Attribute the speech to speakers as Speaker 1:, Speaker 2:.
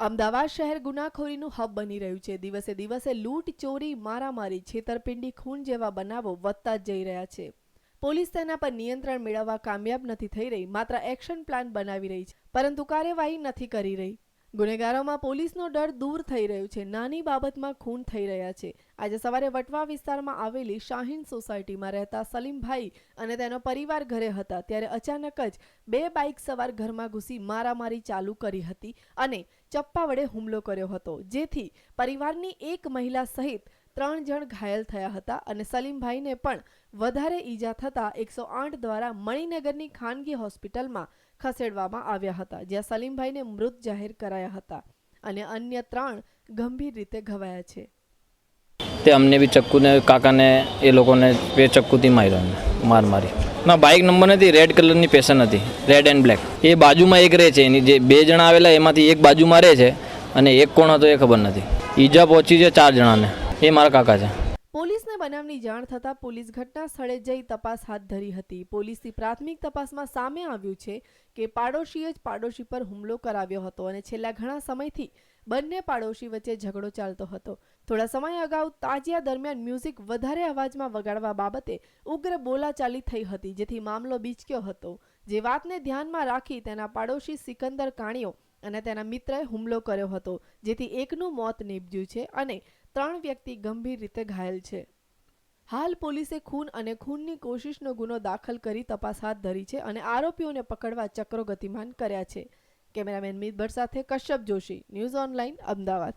Speaker 1: અમદાવાદ શહેર ગુનાખોરીનું હબ બની રહ્યું છે। દિવસે દિવસે લૂંટ, ચોરી, મારામારી, છેતરપિંડી, ખૂન જેવા બનાવો વધતા જ જઈ રહ્યા છે। પોલીસ તેના પર નિયંત્રણ મેળવવા કામયાબ નથી થઈ રહી, માત્ર એક્શન પ્લાન બનાવી રહી છે, પરંતુ કાર્યવાહી નથી કરી રહી। ગુનેગારોમાં પોલીસનો ડર દૂર થઈ રહ્યો છે। નાની બાબતમાં ખૂન થઈ રહ્યા છે। આજે સવારે વટવા વિસ્તારમાં આવેલી શાહીન સોસાયટીમાં રહેતા સલીમભાઈ અને તેનો પરિવાર ઘરે હતા ત્યારે અચાનક જ બે બાઇક સવાર ઘરમાં ઘૂસી મારામારી ચાલુ કરી હતી અને ચપ્પા વડે હુમલો કર્યો હતો, જેથી પરિવારની એક મહિલા સહિત 3 જણ ઘાયલ થયા હતા અને સલીમભાઈને પણ વધારે ઈજા થતા 108 દ્વારા મણિનગરની ખાનગી હોસ્પિટલમાં ખસેડવામાં આવ્યા હતા, જ્યાં સલીમભાઈને મૃત જાહેર કરાયા હતા અને અન્ય 3 ગંભીર રીતે ઘવાયા છે।
Speaker 2: તે અમને બી ચક્કુને કાકાને એ લોકોને બે ચક્કુથી માર્યો, મારી ના બાઇક નંબર નથી, રેડ કલરની પેશન હતી, રેડ એન્ડ બ્લેક। એ બાજુમાં એક રહે છે, એની જે 2 જણા આવેલા એમાંથી એક બાજુમાં રહે છે અને એક કોણ હતો એ ખબર નથી। ઈજા પહોંચી છે 4 જણાને, એ મારા કાકા છે।
Speaker 1: પોલીસને બનાવની જાણ થતાં પોલીસ ઘટના સ્થળે જઈ તપાસ હાથ ધરી હતી। પોલીસની પ્રાથમિક તપાસમાં સામે આવ્યું છે કે પાડોશીએ જ પાડોશી પર હુમલો કરાવ્યો હતો અને છેલ્લા ઘણા સમયથી બંને પાડોશી વચ્ચે ઝઘડો ચાલતો હતો। થોડા સમય અગાઉ તાજિયા દરમિયાન મ્યુઝિક વધારે અવાજમાં વગાડવા બાબતે ઉગ્ર બોલાચાલી થઈ હતી, જેથી મામલો બીચક્યો હતો। જે વાતને ધ્યાનમાં રાખી તેના પાડોશી સિકંદર કાણીઓ અને તેના મિત્રએ હુમલો કર્યો હતો, જેથી એકનું મોત નીપજ્યું છે અને 3 વ્યક્તિ ગંભીર રીતે ઘાયલ છે। હાલ પોલીસે ખૂન અને ખૂનની કોશિશનો ગુનો દાખલ કરી તપાસ હાથ ધરી છે અને આરોપીઓને પકડવા ચક્રો ગતિમાન કર્યા છે। કેમેરામેન મિત ભટ્ટ સાથે કશ્યપ જોશી, ન્યૂઝ ઓનલાઈન, અમદાવાદ।